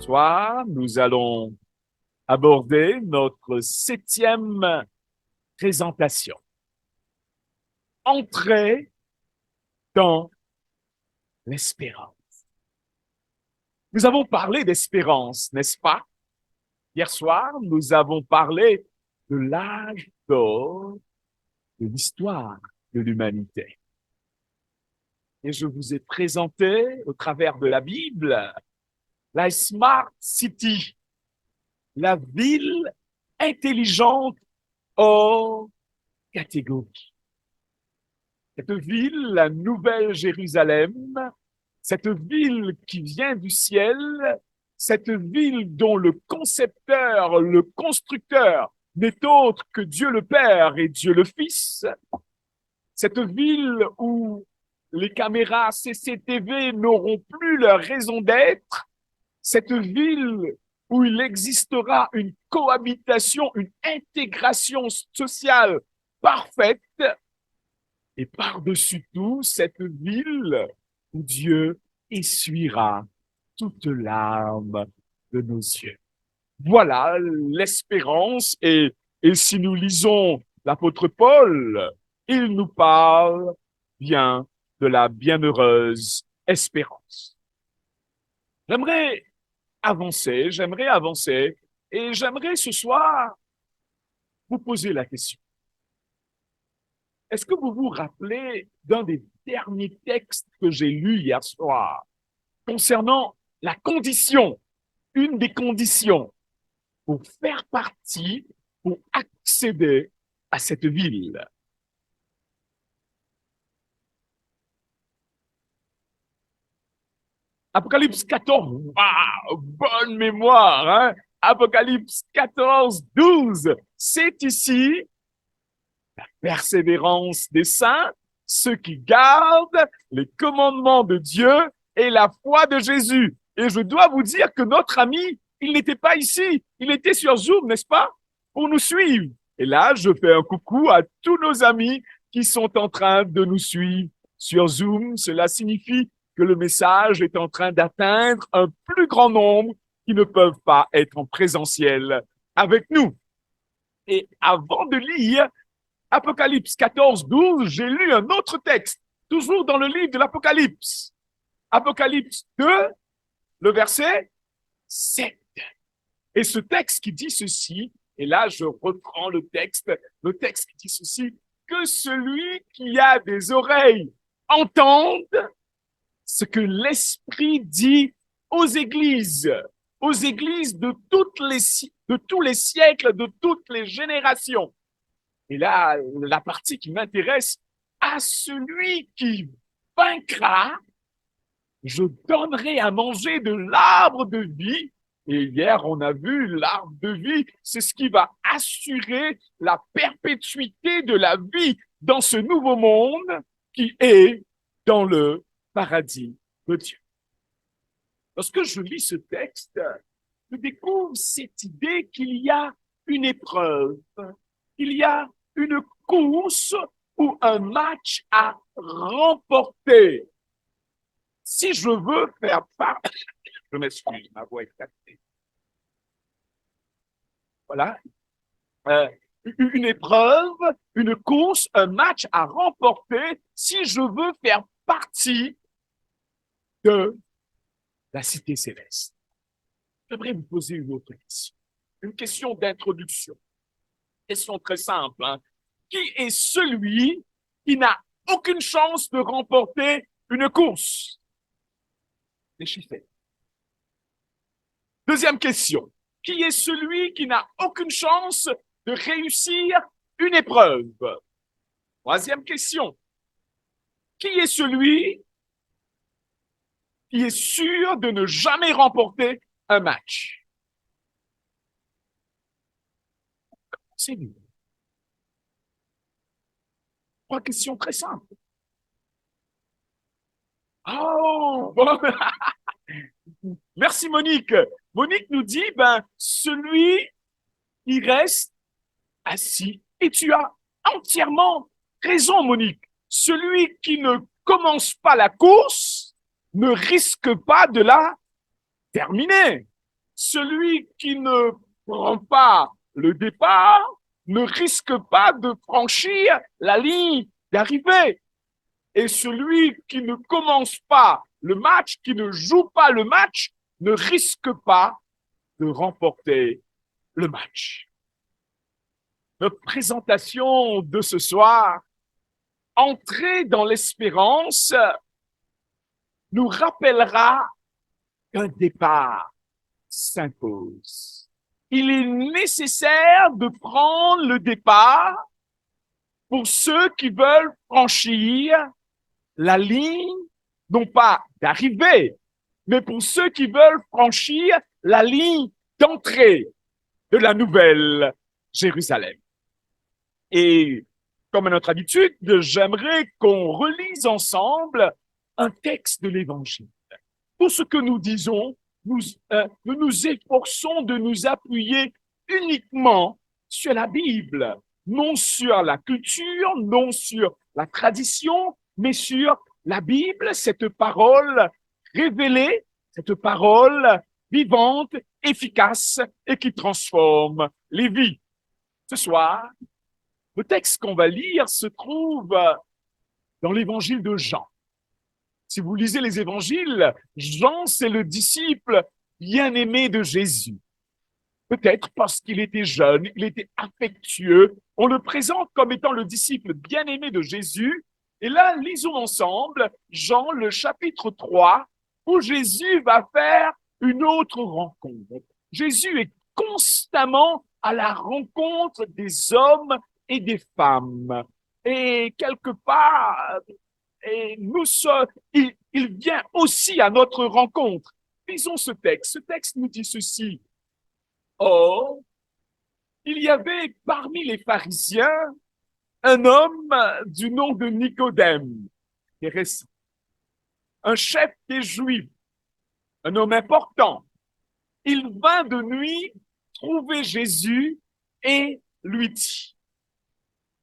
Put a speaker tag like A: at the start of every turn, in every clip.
A: soir, nous allons aborder notre 7e présentation. Entrer dans l'espérance. Nous avons parlé d'espérance, n'est-ce pas? Hier soir, nous avons parlé de l'âge d'or de l'histoire de l'humanité. Et je vous ai présenté, au travers de la Bible, la Smart City, la ville intelligente hors catégorie. Cette ville, la Nouvelle Jérusalem, cette ville qui vient du ciel, cette ville dont le concepteur, le constructeur n'est autre que Dieu le Père et Dieu le Fils, cette ville où les caméras CCTV n'auront plus leur raison d'être, cette ville où il existera une cohabitation, une intégration sociale parfaite, et par-dessus tout, cette ville où Dieu essuiera toute larme de nos yeux. Voilà l'espérance, et si nous lisons l'apôtre Paul, il nous parle bien de la bienheureuse espérance. J'aimerais avancer, et j'aimerais ce soir vous poser la question. Est-ce que vous vous rappelez d'un des derniers textes que j'ai lus hier soir concernant la condition, une des conditions pour faire partie, pour accéder à cette ville? Apocalypse 14, wow, bonne mémoire, hein? Apocalypse 14, 12, c'est ici la persévérance des saints, ceux qui gardent les commandements de Dieu et la foi de Jésus. Et je dois vous dire que notre ami, il n'était pas ici, il était sur Zoom, n'est-ce pas? Pour nous suivre. Et là, je fais un coucou à tous nos amis qui sont en train de nous suivre sur Zoom. Cela signifie que le message est en train d'atteindre un plus grand nombre qui ne peuvent pas être en présentiel avec nous. Et avant de lire Apocalypse 14, 12, j'ai lu un autre texte, toujours dans le livre de l'Apocalypse. Apocalypse 2, le verset 7. Et ce texte qui dit ceci, et là je reprends le texte qui dit ceci, que celui qui a des oreilles entende ce que l'Esprit dit aux églises de tous les siècles, de toutes les générations. Et là, la partie qui m'intéresse, à celui qui vaincra, je donnerai à manger de l'arbre de vie. Et hier, on a vu l'arbre de vie, c'est ce qui va assurer la perpétuité de la vie dans ce nouveau monde qui est dans le paradis de Dieu. Lorsque je lis ce texte, je découvre cette idée qu'il y a une épreuve, il y a une course ou un match à remporter. Si je veux faire part, je m'excuse, ma voix est captée. Voilà. Une épreuve, une course, un match à remporter si je veux faire partie de la cité céleste. J'aimerais vous poser une autre question. Une question d'introduction. Question très simple, hein? Qui est celui qui n'a aucune chance de remporter une course? Les chiffres. Deuxième question. Qui est celui qui n'a aucune chance de réussir une épreuve? Troisième question. Qui est celui qui est sûr de ne jamais remporter un match? C'est lui. Trois questions très simples. Oh, bon. Merci Monique. Monique nous dit, celui qui reste assis. Et tu as entièrement raison, Monique. Celui qui ne commence pas la course ne risque pas de la terminer. Celui qui ne prend pas le départ ne risque pas de franchir la ligne d'arrivée. Et celui qui ne commence pas le match, qui ne joue pas le match, ne risque pas de remporter le match. Notre présentation de ce soir, Entrer dans l'espérance, nous rappellera qu'un départ s'impose. Il est nécessaire de prendre le départ pour ceux qui veulent franchir la ligne, non pas d'arrivée, mais pour ceux qui veulent franchir la ligne d'entrée de la nouvelle Jérusalem. Et comme à notre habitude, j'aimerais qu'on relise ensemble un texte de l'Évangile. Tout ce que nous disons, nous nous efforçons de nous appuyer uniquement sur la Bible, non sur la culture, non sur la tradition, mais sur la Bible, cette parole révélée, cette parole vivante, efficace et qui transforme les vies. Ce soir, le texte qu'on va lire se trouve dans l'évangile de Jean. Si vous lisez les évangiles, Jean, c'est le disciple bien-aimé de Jésus. Peut-être parce qu'il était jeune, il était affectueux. On le présente comme étant le disciple bien-aimé de Jésus. Et là, lisons ensemble Jean, le chapitre 3, où Jésus va faire une autre rencontre. Jésus est constamment à la rencontre des hommes et des femmes. Et quelque part, il vient aussi à notre rencontre. Lisons ce texte. Ce texte nous dit ceci. Or, il y avait parmi les pharisiens un homme du nom de Nicodème, intéressant, un chef des Juifs, un homme important. Il vint de nuit trouver Jésus et lui dit,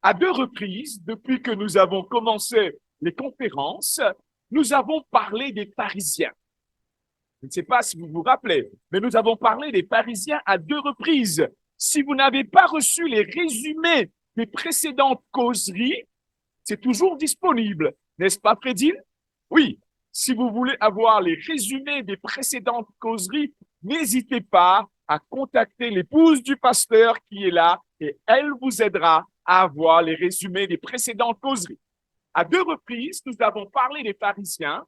A: à 2 reprises, depuis que nous avons commencé les conférences, nous avons parlé des pharisiens. Je ne sais pas si vous vous rappelez, mais nous avons parlé des pharisiens à 2 reprises. Si vous n'avez pas reçu les résumés des précédentes causeries, c'est toujours disponible, n'est-ce pas, Fredil? Oui, si vous voulez avoir les résumés des précédentes causeries, n'hésitez pas à contacter l'épouse du pasteur qui est là et elle vous aidera à avoir les résumés des précédentes causeries. À 2 reprises, nous avons parlé des pharisiens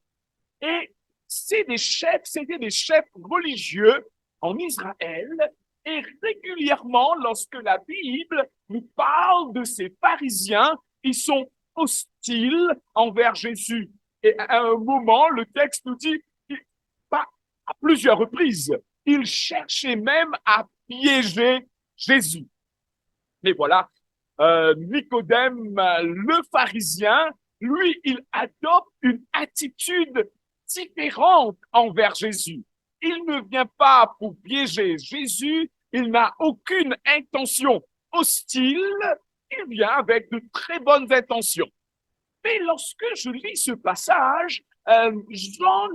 A: et c'était des chefs religieux en Israël et régulièrement, lorsque la Bible nous parle de ces pharisiens, ils sont hostiles envers Jésus. Et à un moment, le texte nous dit, pas à plusieurs reprises, ils cherchaient même à piéger Jésus. Mais voilà, Nicodème, le pharisien, lui, il adopte une attitude différente envers Jésus. Il ne vient pas pour piéger Jésus, il n'a aucune intention hostile, il vient avec de très bonnes intentions. Mais lorsque je lis ce passage, Jean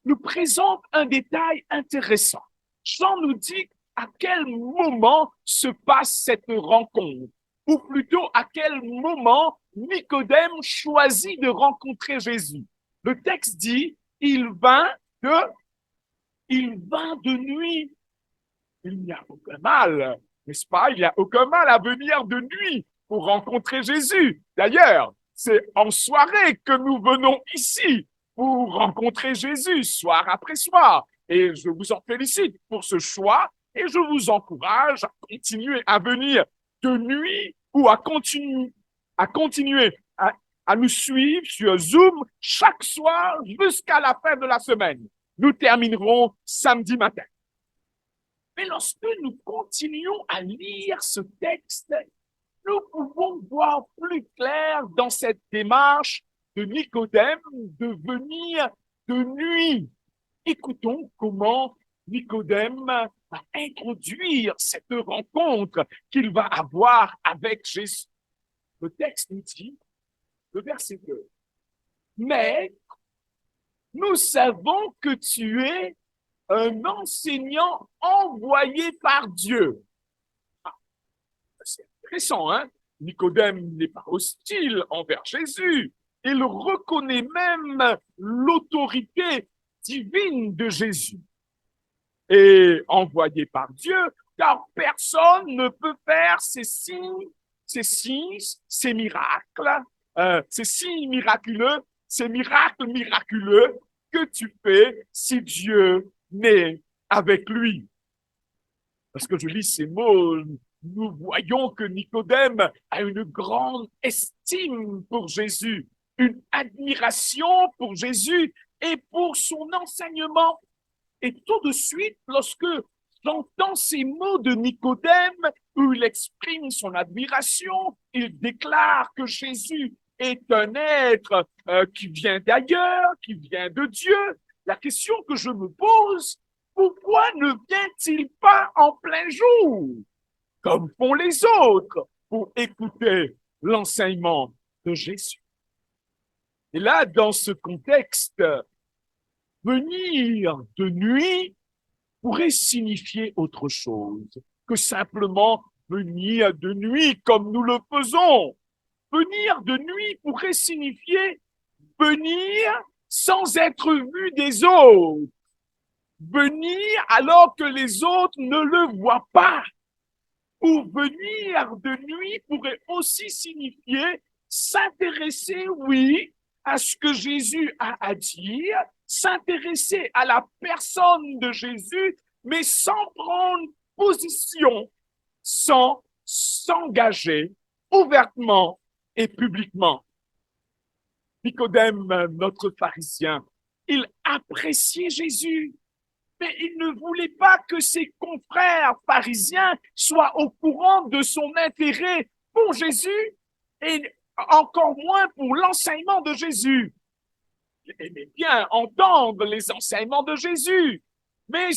A: nous présente un détail intéressant. Jean nous dit à quel moment se passe cette rencontre, ou plutôt à quel moment Nicodème choisit de rencontrer Jésus. Le texte dit, il vint de nuit. Il n'y a aucun mal, n'est-ce pas? Il n'y a aucun mal à venir de nuit pour rencontrer Jésus. D'ailleurs, c'est en soirée que nous venons ici pour rencontrer Jésus, soir après soir. Et je vous en félicite pour ce choix et je vous encourage à continuer à venir de nuit ou à continuer à nous suivre sur Zoom chaque soir jusqu'à la fin de la semaine. Nous terminerons samedi matin. Mais lorsque nous continuons à lire ce texte, nous pouvons voir plus clair dans cette démarche de Nicodème de venir de nuit. Écoutons comment Nicodème va introduire cette rencontre qu'il va avoir avec Jésus. Le texte nous dit, le verset 2, « Mais nous savons que tu es un enseignant envoyé par Dieu. Ah, c'est intéressant, hein? Nicodème n'est pas hostile envers Jésus. Il reconnaît même l'autorité divine de Jésus. Et envoyé par Dieu, car personne ne peut faire ces signes, ces miracles, ces signes miraculeux, ces miracles miraculeux que tu fais si Dieu n'est avec lui. Parce que je lis ces mots, nous voyons que Nicodème a une grande estime pour Jésus, une admiration pour Jésus et pour son enseignement. Et tout de suite, lorsque j'entends ces mots de Nicodème, où il exprime son admiration, il déclare que Jésus est un être qui vient d'ailleurs, qui vient de Dieu. La question que je me pose, pourquoi ne vient-il pas en plein jour, comme font les autres, pour écouter l'enseignement de Jésus? Et là, dans ce contexte, venir de nuit pourrait signifier autre chose que simplement venir de nuit comme nous le faisons. Venir de nuit pourrait signifier venir sans être vu des autres. Venir alors que les autres ne le voient pas. Ou venir de nuit pourrait aussi signifier s'intéresser, oui, à ce que Jésus a à dire, s'intéresser à la personne de Jésus, mais sans prendre position, sans s'engager ouvertement et publiquement. Nicodème, notre pharisien, il appréciait Jésus, mais il ne voulait pas que ses confrères pharisiens soient au courant de son intérêt pour Jésus et encore moins pour l'enseignement de Jésus. Il aimait bien entendre les enseignements de Jésus, mais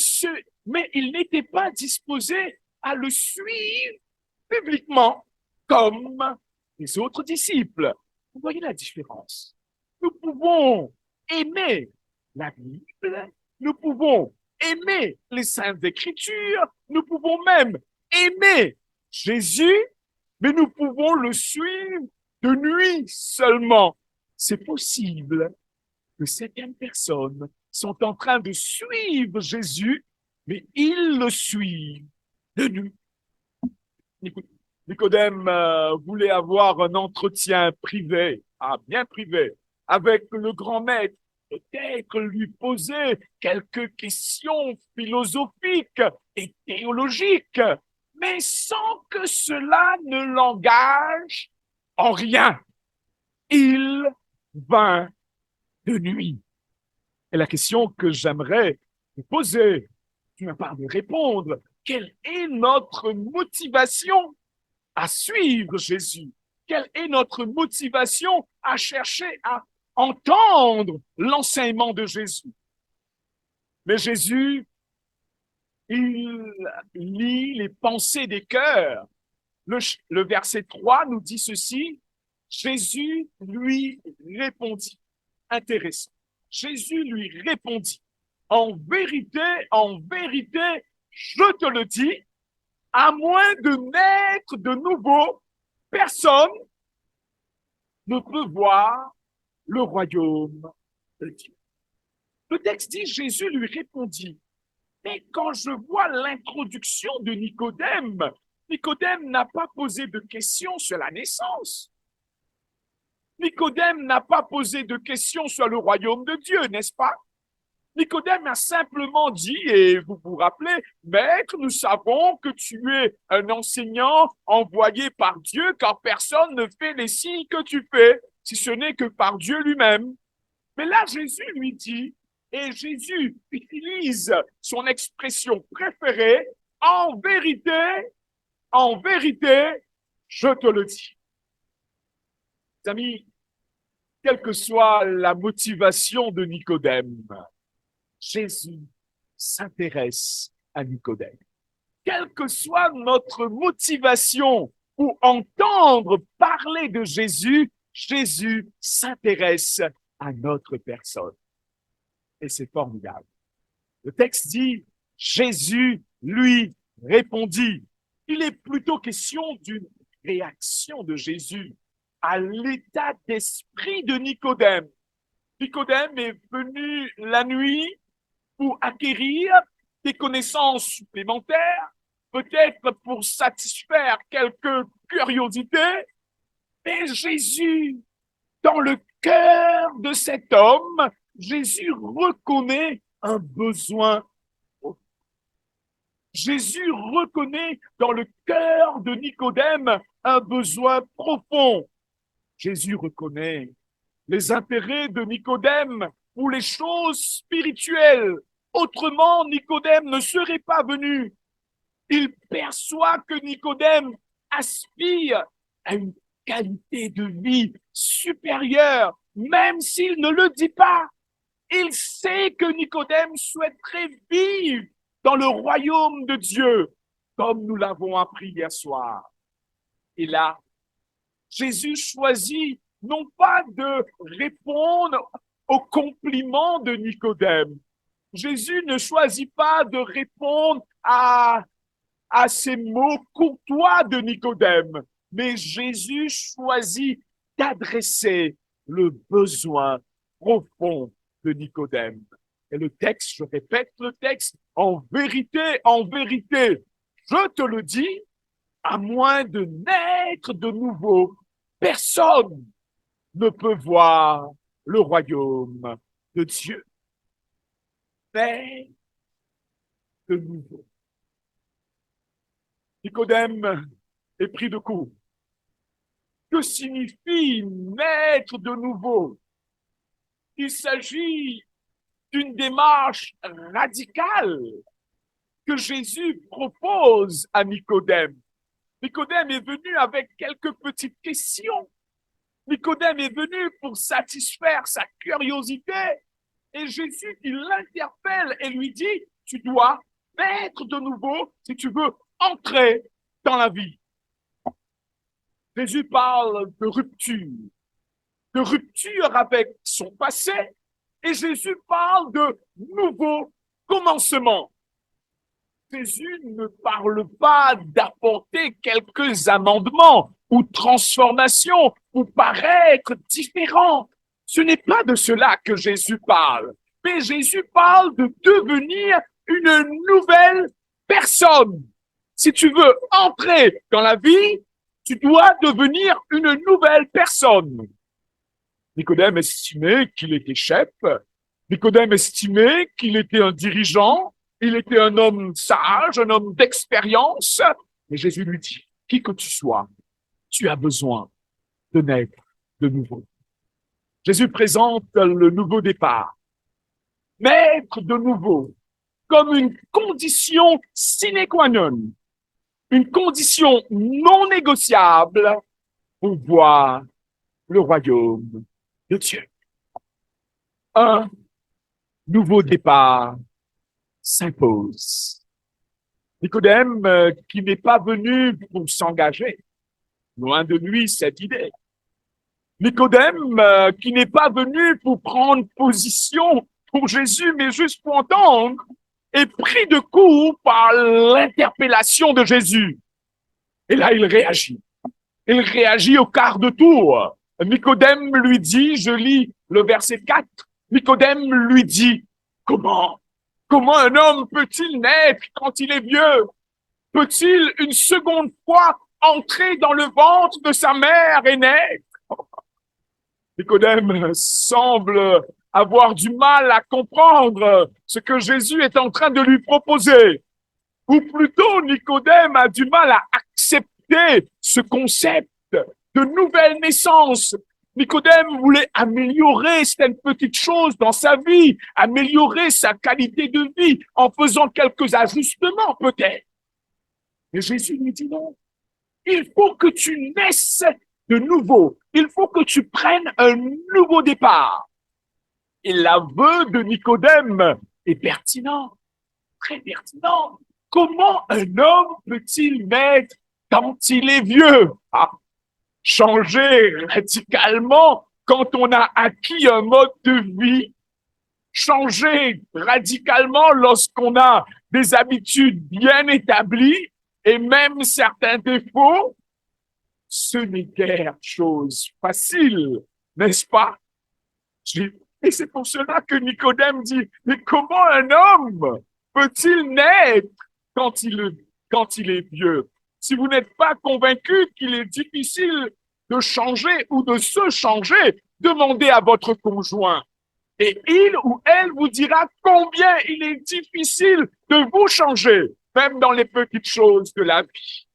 A: il n'était pas disposé à le suivre publiquement comme les autres disciples. Vous voyez la différence? Nous pouvons aimer la Bible, nous pouvons aimer les Saintes Écritures, nous pouvons même aimer Jésus, mais nous pouvons le suivre de nuit seulement. C'est possible que certaines personnes sont en train de suivre Jésus, mais ils le suivent de nuit. Nicodème voulait avoir un entretien privé, bien privé, avec le grand maître, peut-être lui poser quelques questions philosophiques et théologiques, mais sans que cela ne l'engage en rien. Il vint de nuit. Et la question que j'aimerais vous poser, tu n'as pas de répondre, quelle est notre motivation à suivre Jésus? Quelle est notre motivation à chercher à entendre l'enseignement de Jésus? Mais Jésus, il lit les pensées des cœurs. Le verset 3 nous dit ceci, Jésus lui répondit. Intéressant. Jésus lui répondit, en vérité, je te le dis, à moins de naître de nouveau, personne ne peut voir le royaume de Dieu. Le texte dit, Jésus lui répondit. Mais quand je vois l'introduction de Nicodème, Nicodème n'a pas posé de questions sur la naissance. Nicodème n'a pas posé de questions sur le royaume de Dieu, n'est-ce pas? Nicodème a simplement dit, et vous vous rappelez, Maître, nous savons que tu es un enseignant envoyé par Dieu, car personne ne fait les signes que tu fais, si ce n'est que par Dieu lui-même. Mais là, Jésus lui dit, et Jésus utilise son expression préférée, en vérité, je te le dis. Amis, quelle que soit la motivation de Nicodème, Jésus s'intéresse à Nicodème. Quelle que soit notre motivation pour entendre parler de Jésus, Jésus s'intéresse à notre personne. Et c'est formidable. Le texte dit, Jésus lui répondit. Il est plutôt question d'une réaction de Jésus à l'état d'esprit de Nicodème. Nicodème est venu la nuit pour acquérir des connaissances supplémentaires, peut-être pour satisfaire quelques curiosités, mais Jésus, dans le cœur de cet homme, Jésus reconnaît un besoin. Jésus reconnaît dans le cœur de Nicodème un besoin profond. Jésus reconnaît les intérêts de Nicodème pour les choses spirituelles. Autrement, Nicodème ne serait pas venu. Il perçoit que Nicodème aspire à une qualité de vie supérieure, même s'il ne le dit pas. Il sait que Nicodème souhaiterait vivre dans le royaume de Dieu, comme nous l'avons appris hier soir. Et là, Jésus choisit non pas de répondre aux compliments de Nicodème. Jésus ne choisit pas de répondre à ces mots courtois de Nicodème, mais Jésus choisit d'adresser le besoin profond de Nicodème. Et le texte, je répète le texte, en vérité, je te le dis, à moins de naître de nouveau, personne ne peut voir le royaume de Dieu. Mais de nouveau. Nicodème est pris de court. Que signifie naître de nouveau? Il s'agit d'une démarche radicale que Jésus propose à Nicodème. Nicodème est venu avec quelques petites questions. Nicodème est venu pour satisfaire sa curiosité. Et Jésus, il l'interpelle et lui dit, tu dois naître de nouveau si tu veux entrer dans la vie. Jésus parle de rupture avec son passé, et Jésus parle de nouveau commencement. Jésus ne parle pas d'apporter quelques amendements ou transformations pour paraître différent. Ce n'est pas de cela que Jésus parle, mais Jésus parle de devenir une nouvelle personne. Si tu veux entrer dans la vie, tu dois devenir une nouvelle personne. Nicodème estimait qu'il était chef. Nicodème estimait qu'il était un dirigeant. Il était un homme sage, un homme d'expérience. Mais Jésus lui dit, qui que tu sois, tu as besoin de naître de nouveau. Jésus présente le nouveau départ. Naître de nouveau comme une condition sine qua non, une condition non négociable pour voir le royaume de Dieu. Un nouveau départ s'impose. Nicodème, qui n'est pas venu pour s'engager, loin de lui cette idée. Nicodème, qui n'est pas venu pour prendre position pour Jésus, mais juste pour entendre, est pris de court par l'interpellation de Jésus. Et là, il réagit. Il réagit au quart de tour. Nicodème lui dit, je lis le verset 4, Nicodème lui dit, comment un homme peut-il naître quand il est vieux? Peut-il une seconde fois entrer dans le ventre de sa mère et naître? Nicodème semble avoir du mal à comprendre ce que Jésus est en train de lui proposer. Ou plutôt, Nicodème a du mal à accepter ce concept de nouvelle naissance. Nicodème voulait améliorer certaines petites choses dans sa vie, améliorer sa qualité de vie en faisant quelques ajustements peut-être. Mais Jésus lui dit non. Il faut que tu naisses de nouveau. Il faut que tu prennes un nouveau départ. Et l'aveu de Nicodème est pertinent, très pertinent. Comment un homme peut-il naître quand il est vieux? Changer radicalement quand on a acquis un mode de vie, changer radicalement lorsqu'on a des habitudes bien établies et même certains défauts, ce n'est guère chose facile, n'est-ce pas? Et c'est pour cela que Nicodème dit, mais comment un homme peut-il naître quand il est vieux? Si vous n'êtes pas convaincu qu'il est difficile de changer ou de se changer, demandez à votre conjoint. Et il ou elle vous dira combien il est difficile de vous changer, même dans les petites choses de la vie.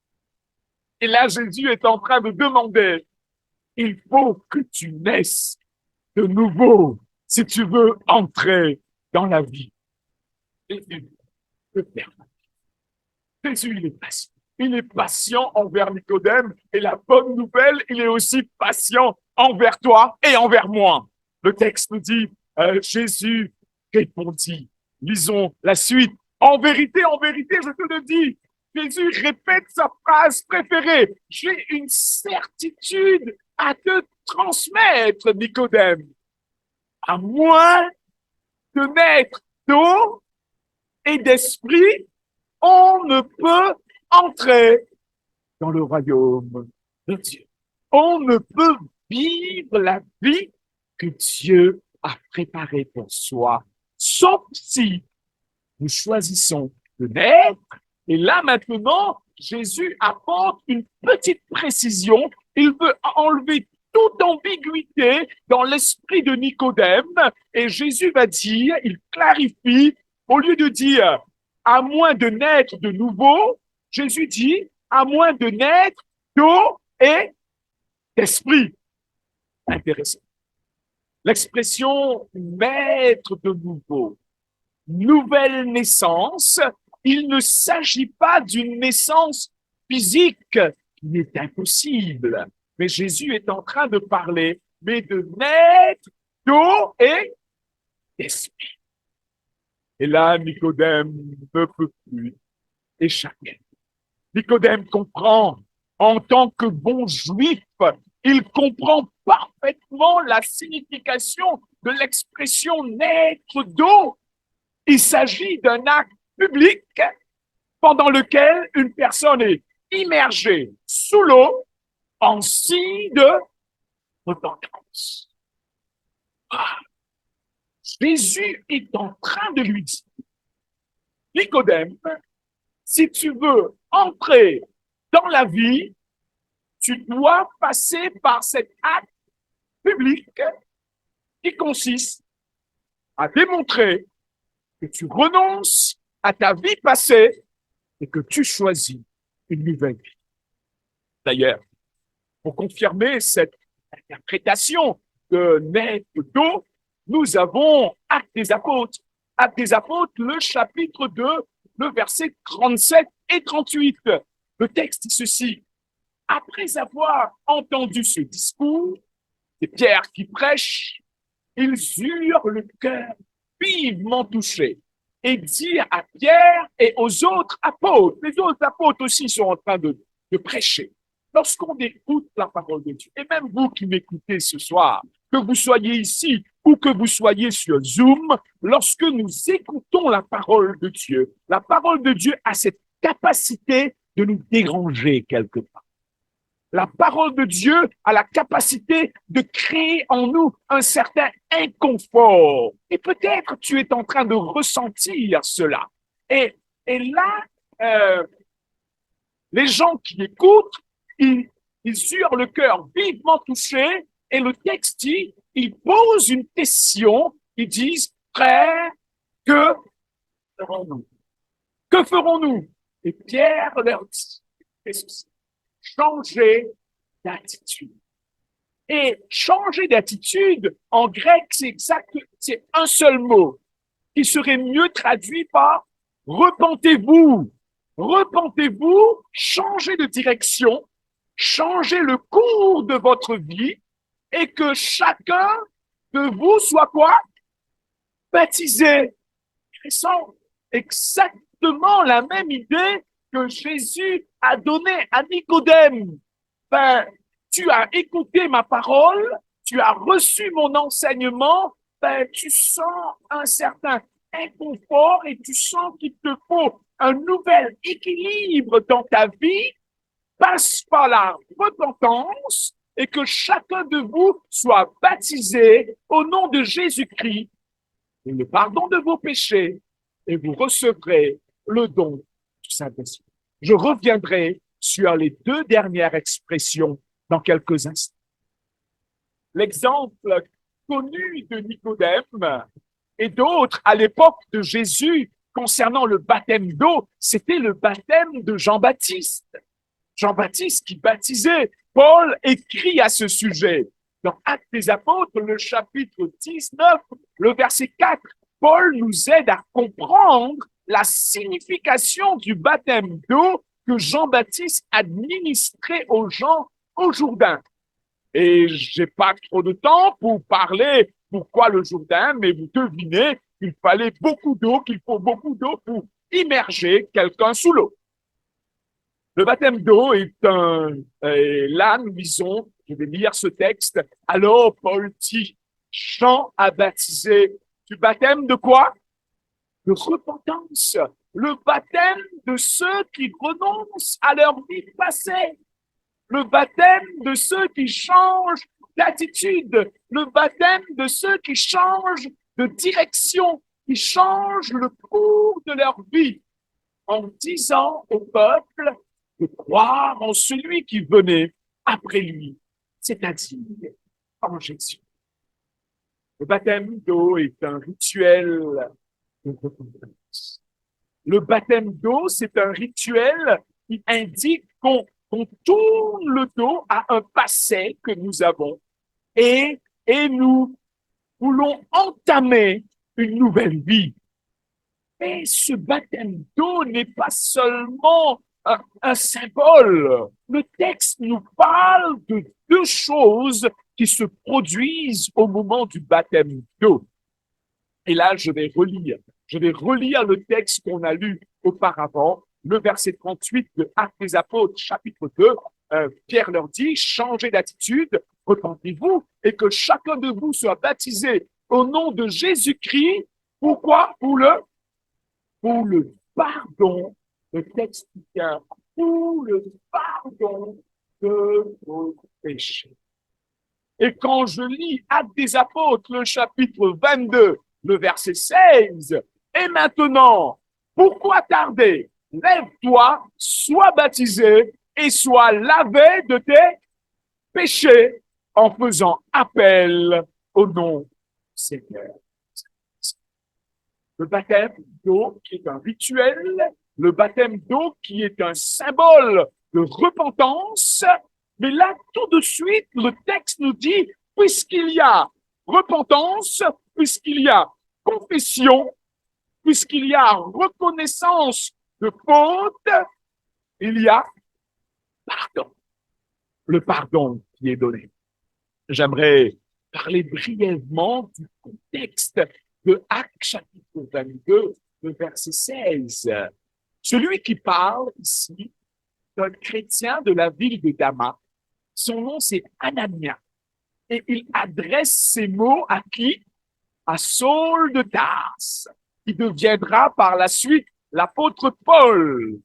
A: Et là, Jésus est en train de demander, il faut que tu naisses de nouveau si tu veux entrer dans la vie. Jésus, le Père. Jésus, il est patient. Il est patient envers Nicodème et la bonne nouvelle, il est aussi patient envers toi et envers moi. Le texte nous dit, Jésus répondit. Lisons la suite. En vérité, je te le dis, Jésus répète sa phrase préférée. J'ai une certitude à te transmettre, Nicodème. À moins de naître d'eau et d'esprit, on ne peut entrer dans le royaume de Dieu. On ne peut vivre la vie que Dieu a préparée pour soi, sauf si nous choisissons de naître. Et là, maintenant, Jésus apporte une petite précision. Il veut enlever toute ambiguïté dans l'esprit de Nicodème. Et Jésus va dire, il clarifie, au lieu de dire à moins de naître de nouveau, Jésus dit à moins de naître d'eau et d'esprit. Intéressant. L'expression naître de nouveau, nouvelle naissance, il ne s'agit pas d'une naissance physique qui est impossible. Mais Jésus est en train de parler, mais de naître d'eau et d'esprit. Et là, Nicodème ne peut plus échapper. Nicodème comprend, en tant que bon juif, il comprend parfaitement la signification de l'expression naître d'eau. Il s'agit d'un acte public pendant lequel une personne est immergée sous l'eau en signe de repentance. Jésus est en train de lui dire, Nicodème, si tu veux entrer dans la vie, tu dois passer par cet acte public qui consiste à démontrer que tu renonces à ta vie passée et que tu choisis une nouvelle vie. D'ailleurs, pour confirmer cette interprétation de naître d'eau, nous avons Actes des Apôtres. Actes des Apôtres, le chapitre 2, le verset 37 et 38. Le texte dit ceci. Après avoir entendu ce discours, c'est Pierre qui prêche, ils eurent le cœur vivement touché et dirent à Pierre et aux autres apôtres, les autres apôtres aussi sont en train de prêcher. Lorsqu'on écoute la parole de Dieu, et même vous qui m'écoutez ce soir, que vous soyez ici ou que vous soyez sur Zoom, lorsque nous écoutons la parole de Dieu a cette capacité de nous déranger quelque part. La parole de Dieu a la capacité de créer en nous un certain inconfort. Et peut-être tu es en train de ressentir cela. Et là, les gens qui écoutent, ils eurent le cœur vivement touché. Et le texte dit, ils posent une question, ils disent, frère, que ferons-nous? Que ferons-nous? Et Pierre leur dit, qu'est-ce que c'est? Changer d'attitude. Et changer d'attitude, en grec, c'est un seul mot, qui serait mieux traduit par repentez-vous. Repentez-vous, changez de direction, changez le cours de votre vie, et que chacun de vous soit quoi? Baptisé. Intéressant. Exactement la même idée que Jésus a donnée à Nicodème. Tu as écouté ma parole, tu as reçu mon enseignement, tu sens un certain inconfort et tu sens qu'il te faut un nouvel équilibre dans ta vie, passe par la repentance et que chacun de vous soit baptisé au nom de Jésus-Christ et le pardon de vos péchés et vous recevrez le don du Saint-Esprit. Je reviendrai sur les deux dernières expressions dans quelques instants. L'exemple connu de Nicodème et d'autres à l'époque de Jésus concernant le baptême d'eau, c'était le baptême de Jean-Baptiste. Jean-Baptiste qui baptisait. Paul écrit à ce sujet. Dans Actes des Apôtres, le chapitre 19, le verset 4, Paul nous aide à comprendre la signification du baptême d'eau que Jean-Baptiste administrait aux gens au Jourdain. Et j'ai pas trop de temps pour parler pourquoi le Jourdain, mais vous devinez qu'il fallait beaucoup d'eau, qu'il faut beaucoup d'eau pour immerger quelqu'un sous l'eau. Le baptême d'eau est là, nous lisons, je vais lire ce texte. Alors, Paul dit, Jean a baptisé du baptême de quoi? De repentance. Le baptême de ceux qui renoncent à leur vie passée. Le baptême de ceux qui changent d'attitude. Le baptême de ceux qui changent de direction, qui changent le cours de leur vie en disant au peuple de croire en celui qui venait après lui, c'est-à-dire en Jésus. Le baptême d'eau est un rituel de repentance. Le baptême d'eau, c'est un rituel qui indique qu'on tourne le dos à un passé que nous avons et nous voulons entamer une nouvelle vie. Mais ce baptême d'eau n'est pas seulement un symbole. Le texte nous parle de deux choses qui se produisent au moment du baptême d'eau. Et là, je vais relire le texte qu'on a lu auparavant, le verset 38 de Actes des Apôtres, chapitre 2. Pierre leur dit, changez d'attitude, repentez-vous, et que chacun de vous soit baptisé au nom de Jésus-Christ. Pourquoi? Pour le pardon, le texte tient, pour le pardon de vos péchés. Et quand je lis Actes des Apôtres, le chapitre 22, le verset 16, et maintenant, pourquoi tarder? Lève-toi, sois baptisé et sois lavé de tes péchés en faisant appel au nom du Seigneur. Le baptême d'eau qui est un rituel, le baptême d'eau qui est un symbole de repentance. Mais là, tout de suite, le texte nous dit, puisqu'il y a repentance, puisqu'il y a confession, puisqu'il y a reconnaissance de faute, il y a pardon. Le pardon qui est donné. J'aimerais parler brièvement du contexte de Actes chapitre 22, le verset 16. Celui qui parle ici, c'est un chrétien de la ville de Damas. Son nom, c'est Anania. Et il adresse ces mots à qui? À Saul de Tarse, qui deviendra par la suite l'apôtre Paul.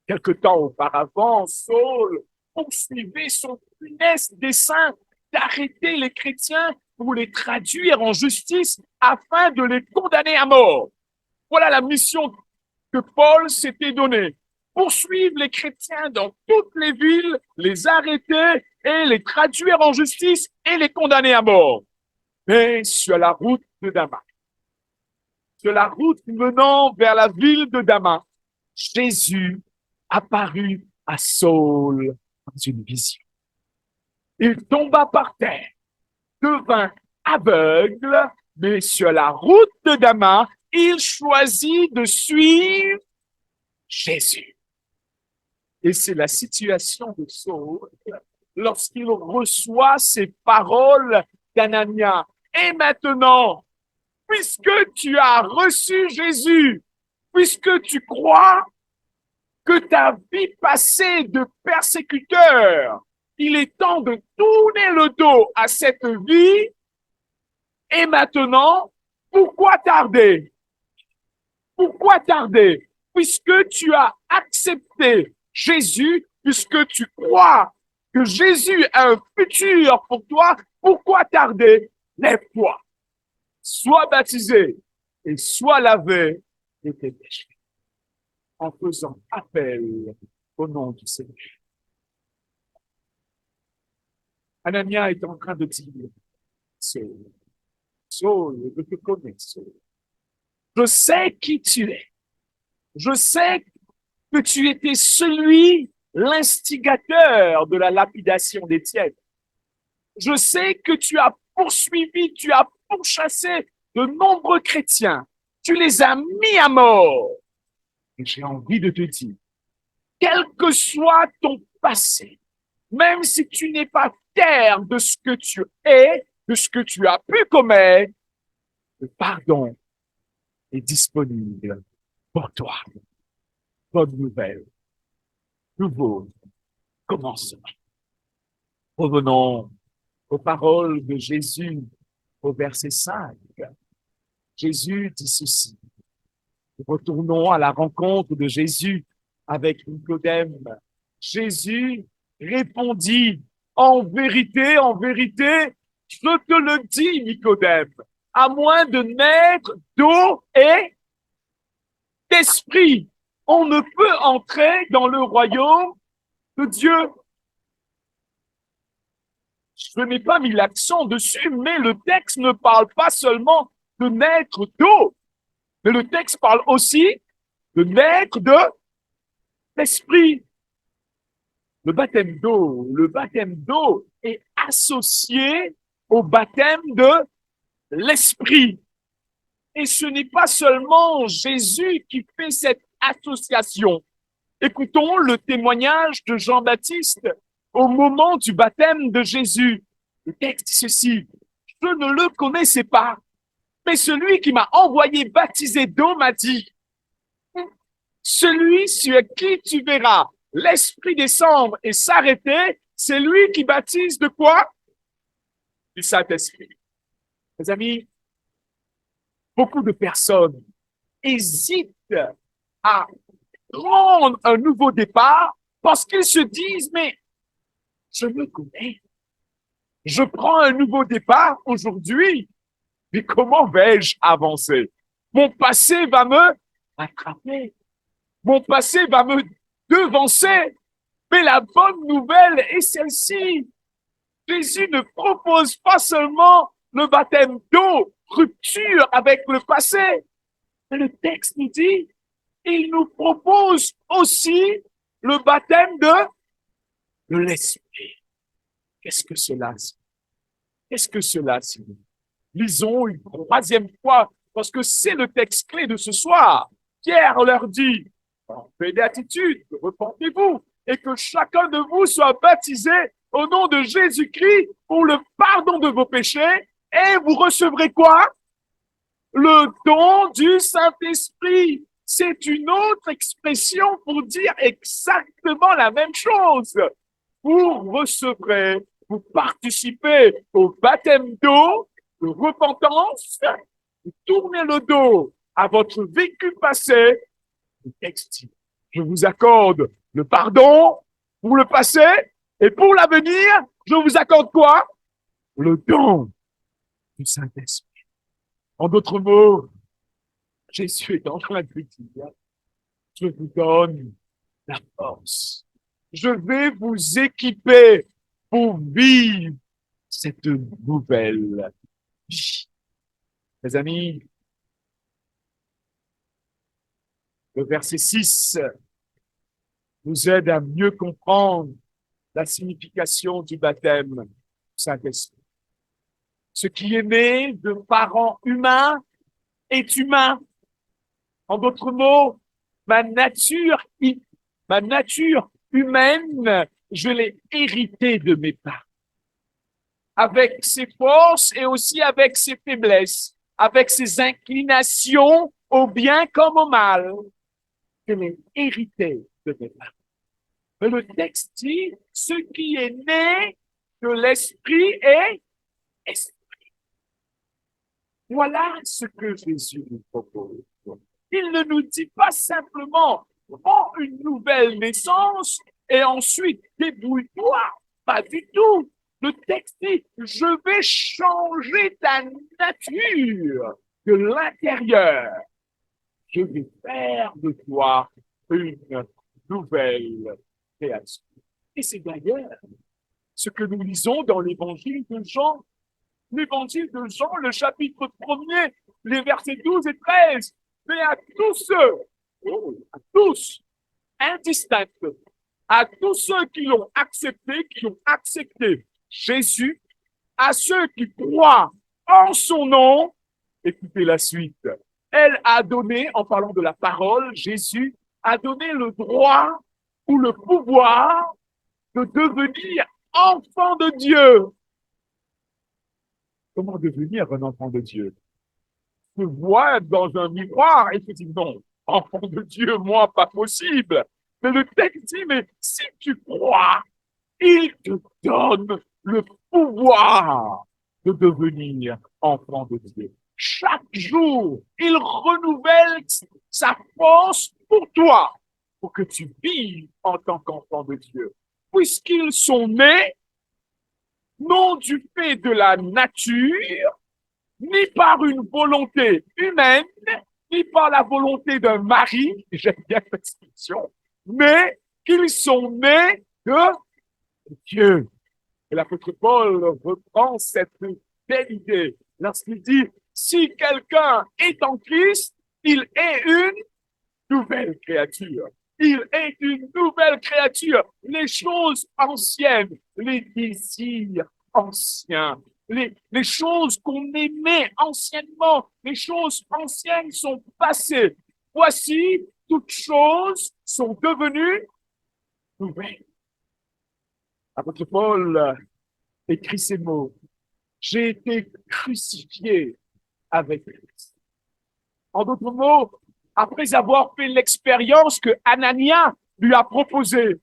A: Quelque temps auparavant, Saul poursuivait son funeste dessein d'arrêter les chrétiens pour les traduire en justice afin de les condamner à mort. Voilà la mission que Paul s'était donnée. Poursuivre les chrétiens dans toutes les villes, les arrêter et les traduire en justice et les condamner à mort. Mais sur la route de Damas, sur la route menant vers la ville de Damas, Jésus apparut à Saul dans une vision. Il tomba par terre, devint aveugle, mais sur la route de Damas, il choisit de suivre Jésus. Et c'est la situation de Saul lorsqu'il reçoit ces paroles d'Anania. Et maintenant, puisque tu as reçu Jésus, puisque tu crois que ta vie passée de persécuteur, il est temps de tourner le dos à cette vie Et maintenant, pourquoi tarder? Pourquoi tarder? Puisque tu as accepté Jésus, puisque tu crois que Jésus a un futur pour toi, pourquoi tarder? Lève-toi, sois baptisé et sois lavé de tes péchés en faisant appel au nom du Seigneur. Anania est en train de dire, Saul, Saul, je te connais, Saul. Je sais qui tu es. Je sais que tu étais l'instigateur de la lapidation d'Étienne. Je sais que tu as poursuivi, tu as pourchassé de nombreux chrétiens. Tu les as mis à mort. Et j'ai envie de te dire, quel que soit ton passé, même si tu n'es pas fier de ce que tu es, de ce que tu as pu commettre, le pardon est disponible pour toi. Bonne nouvelle. Nouveau commencement. Revenons aux paroles de Jésus au verset 5. Jésus dit ceci. Retournons à la rencontre de Jésus avec Nicodème. Jésus répondit, en vérité, je te le dis, Nicodème, à moins de naître d'eau et d'esprit, on ne peut entrer dans le royaume de Dieu. Je n'ai pas mis l'accent dessus, mais le texte ne parle pas seulement de naître d'eau, mais le texte parle aussi de naître de l'esprit. Le baptême d'eau est associé au baptême de l'esprit. Et ce n'est pas seulement Jésus qui fait cette association. Écoutons le témoignage de Jean-Baptiste au moment du baptême de Jésus. Le texte dit ceci, je ne le connaissais pas, mais celui qui m'a envoyé baptiser d'eau m'a dit, celui sur qui tu verras l'Esprit descendre et s'arrêter, c'est lui qui baptise de quoi? Du Saint-Esprit. Mes amis, beaucoup de personnes hésitent à prendre un nouveau départ parce qu'ils se disent, mais je me connais. Je prends un nouveau départ aujourd'hui, mais comment vais-je avancer? Mon passé va me rattraper. Mon passé va me devancer. Mais la bonne nouvelle est celle-ci. Jésus ne propose pas seulement le baptême d'eau, rupture avec le passé. Mais le texte nous dit, il nous propose aussi le baptême de l'esprit. Qu'est-ce que cela signifie? Qu'est-ce que cela signifie? Lisons une troisième fois, parce que c'est le texte clé de ce soir. Pierre leur dit, en paix d'attitude, repentez-vous, et que chacun de vous soit baptisé au nom de Jésus-Christ pour le pardon de vos péchés, et vous recevrez quoi? Le don du Saint-Esprit. C'est une autre expression pour dire exactement la même chose. Vous recevrez, vous participez au baptême d'eau, de repentance, vous tournez le dos à votre vécu passé. Le texte dit, je vous accorde le pardon pour le passé et pour l'avenir, je vous accorde quoi? Le don du Saint-Esprit. En d'autres mots, Jésus est en train de dire, je vous donne la force. Je vais vous équiper pour vivre cette nouvelle vie. Mes amis, le verset 6 nous aide à mieux comprendre la signification du baptême du Saint-Esprit. Ce qui est né de parents humains est humain. En d'autres mots, ma nature humaine, je l'ai héritée de mes parents. Avec ses forces et aussi avec ses faiblesses, avec ses inclinations au bien comme au mal. Je l'ai hérité de mes parents. Mais le texte dit, ce qui est né de l'esprit est esprit. Voilà ce que Jésus nous propose. Il ne nous dit pas simplement prends une nouvelle naissance et ensuite débrouille-toi. Pas du tout. Le texte dit je vais changer ta nature de l'intérieur. Je vais faire de toi une nouvelle création. Et c'est d'ailleurs ce que nous lisons dans l'évangile de Jean. L'évangile de Jean, le chapitre 1er, les versets 12 et 13. Mais à tous ceux, à tous, indistincts, à tous ceux qui ont accepté Jésus, à ceux qui croient en son nom, écoutez la suite. Elle a donné, en parlant de la parole, Jésus a donné le droit ou le pouvoir de devenir enfant de Dieu. Comment devenir un enfant de Dieu? Se voir dans un miroir et se dire non, enfant de Dieu, moi, pas possible. Mais le texte dit, mais si tu crois, il te donne le pouvoir de devenir enfant de Dieu. Chaque jour, il renouvelle sa force pour toi, pour que tu vives en tant qu'enfant de Dieu. Puisqu'ils sont nés, non du fait de la nature, ni par une volonté humaine, ni par la volonté d'un mari, j'aime bien cette expression, mais qu'ils sont nés de Dieu. Et l'apôtre Paul reprend cette belle idée lorsqu'il dit, si quelqu'un est en Christ, il est une nouvelle créature. Il est une nouvelle créature. Les choses anciennes, les désirs anciens, les choses qu'on aimait anciennement, les choses anciennes sont passées. Voici, toutes choses sont devenues nouvelles. L'apôtre Paul écrit ces mots. J'ai été crucifié avec Christ. En d'autres mots, après avoir fait l'expérience que Anania lui a proposée,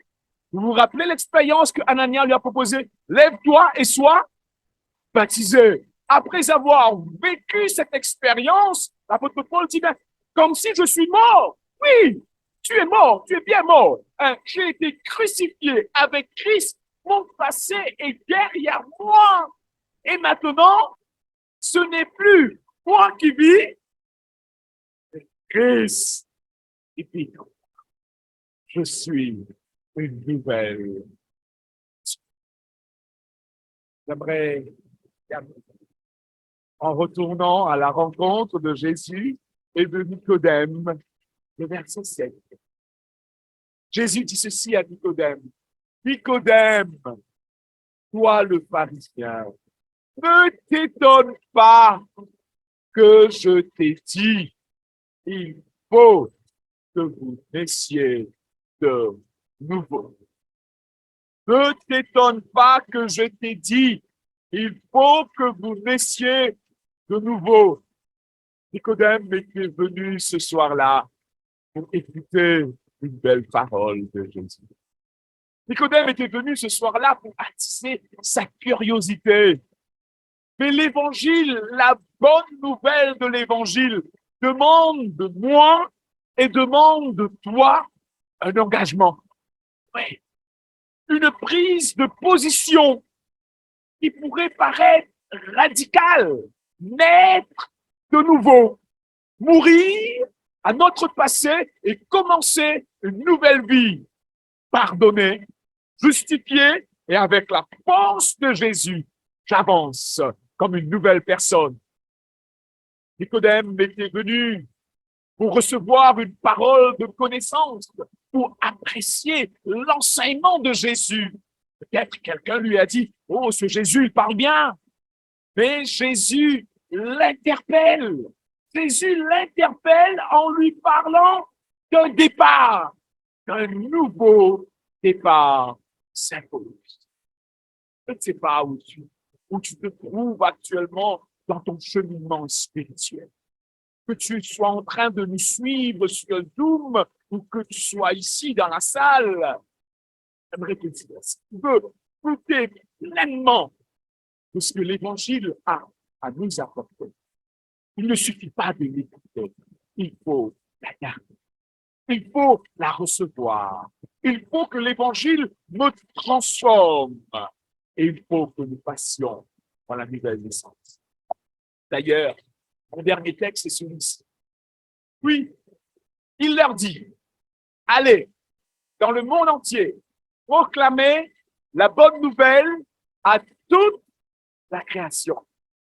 A: vous vous rappelez l'expérience que Anania lui a proposée? Lève-toi et sois baptisé. Après avoir vécu cette expérience, l'apôtre Paul dit, ben, comme si je suis mort. Oui, tu es mort, tu es bien mort. Hein, j'ai été crucifié avec Christ. Mon passé est derrière moi. Et maintenant, ce n'est plus moi qui vis, Christ qui vit. Je suis une nouvelle. J'aimerais, en retournant à la rencontre de Jésus et de Nicodème, le verset 7. Jésus dit ceci à Nicodème. Nicodème, toi le pharisien, ne t'étonne pas que je t'ai dit, il faut que vous naissiez de nouveau. Ne t'étonne pas que je t'ai dit, il faut que vous naissiez de nouveau. Nicodème était venu ce soir-là pour écouter une belle parole de Jésus. Nicodème était venu ce soir-là pour attiser sa curiosité. Mais l'évangile, la bonne nouvelle de l'évangile, demande de moi et demande de toi un engagement. Oui. Une prise de position qui pourrait paraître radicale. Naître de nouveau, mourir à notre passé et commencer une nouvelle vie. Pardonner, justifié et avec la force de Jésus, j'avance comme une nouvelle personne. Nicodème était venu pour recevoir une parole de connaissance, pour apprécier l'enseignement de Jésus. Peut-être quelqu'un lui a dit, oh, ce Jésus, il parle bien. Mais Jésus l'interpelle. Jésus l'interpelle en lui parlant d'un départ, d'un nouveau départ symboliste. Je ne sais pas où tu te trouves actuellement dans ton cheminement spirituel. Que tu sois en train de nous suivre sur Zoom ou que tu sois ici dans la salle, j'aimerais te dire, si tu veux goûter pleinement de ce que l'Évangile a à nous apporter, Il ne suffit pas de l'écouter. Il faut la garder. Il faut la recevoir. Il faut que l'Évangile me transforme. Et il faut que nous passions dans la nouvelle naissance. D'ailleurs, mon dernier texte est celui-ci. Puis, il leur dit, allez dans le monde entier, proclamez la bonne nouvelle à toute la création.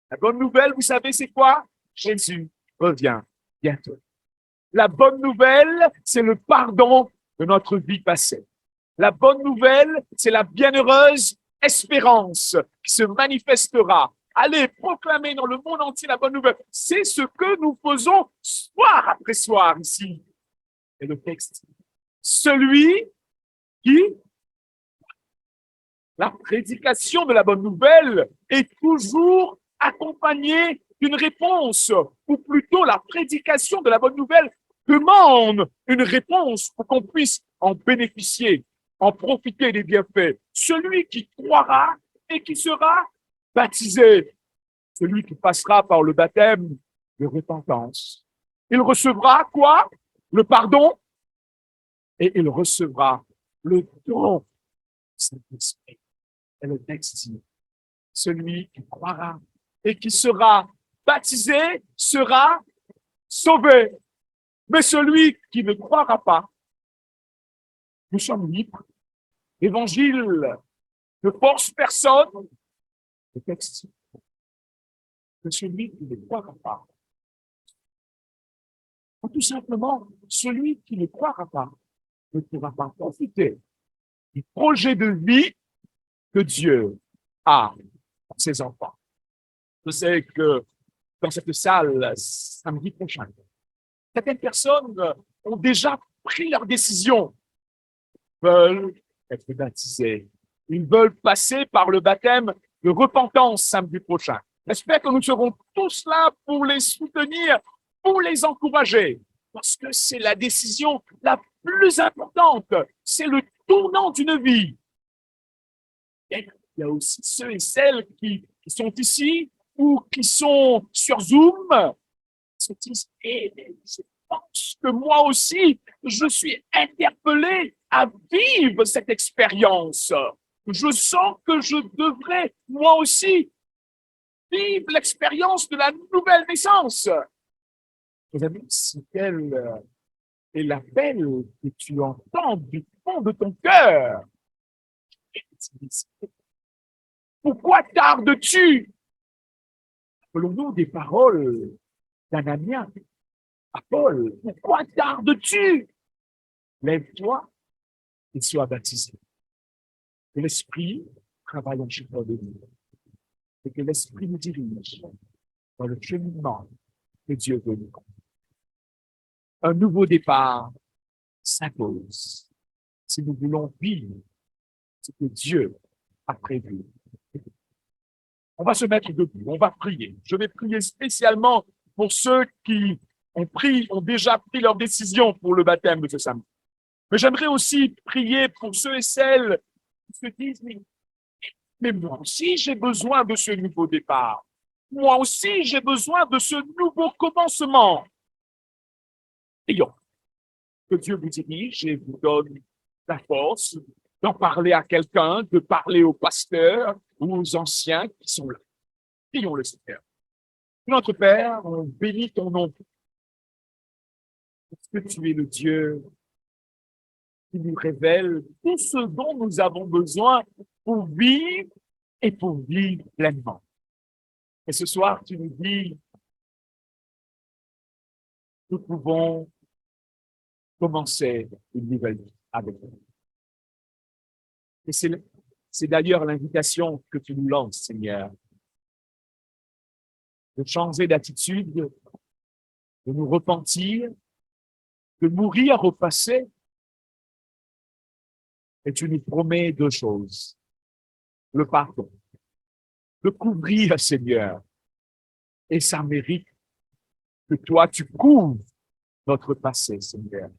A: La bonne nouvelle, vous savez, c'est quoi? Jésus revient bientôt. La bonne nouvelle, c'est le pardon de notre vie passée. La bonne nouvelle, c'est la bienheureuse espérance qui se manifestera. Allez, proclamer dans le monde entier la bonne nouvelle. C'est ce que nous faisons soir après soir ici. Et le texte, celui qui, la prédication de la bonne nouvelle est toujours accompagnée d'une réponse, ou plutôt la prédication de la bonne nouvelle demande une réponse pour qu'on puisse en bénéficier, en profiter des bienfaits. Celui qui croira et qui sera baptisé, celui qui passera par le baptême de repentance. Il recevra quoi? Le pardon, et il recevra le don du Saint-Esprit. Et le texte dit, celui qui croira et qui sera baptisé sera sauvé. Mais celui qui ne croira pas, nous sommes libres. L'évangile ne force personne. Le texte dit que celui qui ne croira pas, ou tout simplement, celui qui ne croira pas ne pourra pas profiter du projet de vie que Dieu a pour ses enfants. Je sais que dans cette salle, samedi prochain, certaines personnes ont déjà pris leur décision, veulent être baptisées. Ils veulent passer par le baptême de repentance samedi prochain. J'espère que nous serons tous là pour les soutenir, pour les encourager, parce que c'est la décision la plus importante. C'est le tournant d'une vie. Et il y a aussi ceux et celles qui sont ici ou qui sont sur Zoom, se disent, je pense que moi aussi, je suis interpellé à vivre cette expérience. Je sens que je devrais, moi aussi, vivre l'expérience de la nouvelle naissance. Mes amis, c'est quel est l'appel que tu entends du fond de ton cœur? Pourquoi tardes-tu? Appelons-nous des paroles d'Anania à Paul. Pourquoi tardes-tu? Lève-toi et sois baptisé. Que l'Esprit travaille en chacun de nous. Et que l'Esprit nous dirige dans le cheminement que Dieu veut nous conduire. Un nouveau départ s'impose si nous voulons vivre ce que Dieu a prévu. On va se mettre debout, on va prier. Je vais prier spécialement pour ceux qui ont déjà pris leur décision pour le baptême de ce samedi. Mais j'aimerais aussi prier pour ceux et celles qui se disent, mais moi aussi j'ai besoin de ce nouveau départ. Moi aussi j'ai besoin de ce nouveau commencement. Ayons, que Dieu vous dirige et vous donne la force d'en parler à quelqu'un, de parler aux pasteurs ou aux anciens qui sont là. Prions le Seigneur. Notre Père, on bénit ton nom. Parce que tu es le Dieu qui nous révèle tout ce dont nous avons besoin pour vivre et pour vivre pleinement. Et ce soir, tu nous dis, nous pouvons commencer une nouvelle vie avec nous. Et c'est d'ailleurs l'invitation que tu nous lances, Seigneur, de changer d'attitude, de nous repentir, de mourir au passé. Et tu nous promets deux choses. Le pardon, de couvrir, Seigneur. Et ça mérite que toi, tu couvres notre passé, Seigneur.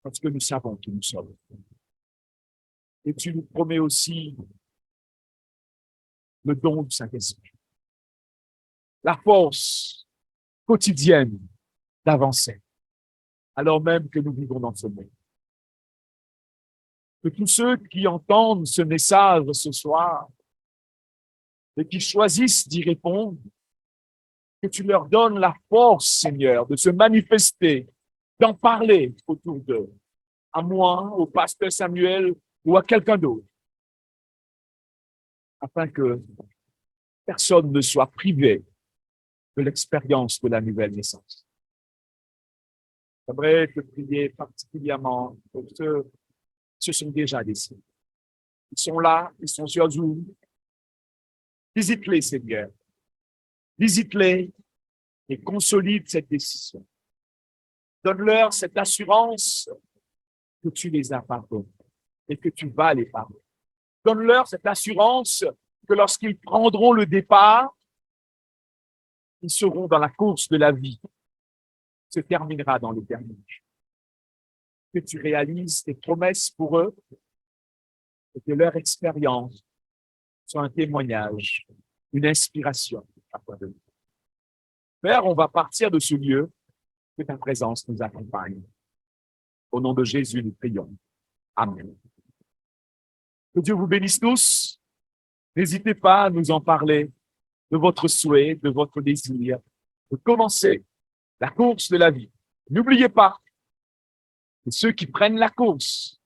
A: Parce que nous savons qui nous sommes. Et tu nous promets aussi le don du Saint-Esprit. La force quotidienne d'avancer, alors même que nous vivons dans ce monde. Que tous ceux qui entendent ce message ce soir et qui choisissent d'y répondre, que tu leur donnes la force, Seigneur, de se manifester, d'en parler autour d'eux, à moi, au pasteur Samuel ou à quelqu'un d'autre, afin que personne ne soit privé de l'expérience de la nouvelle naissance. J'aimerais te prier particulièrement pour ceux qui se sont déjà décidés. Ils sont là, ils sont sur Zoom. Visite-les, Seigneur. Visite-les et consolide cette décision. Donne-leur cette assurance que tu les as pardonnés et que tu vas les pardonner. Donne-leur cette assurance que lorsqu'ils prendront le départ, ils seront dans la course de la vie, se terminera dans l'éternité. Que tu réalises tes promesses pour eux et que leur expérience soit un témoignage, une inspiration à toi de nous. Père, on va partir de ce lieu, que ta présence nous accompagne. Au nom de Jésus, nous prions. Amen. Que Dieu vous bénisse tous. N'hésitez pas à nous en parler de votre souhait, de votre désir, de commencer la course de la vie. N'oubliez pas que ceux qui prennent la course,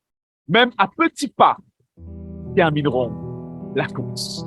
A: même à petits pas, termineront la course.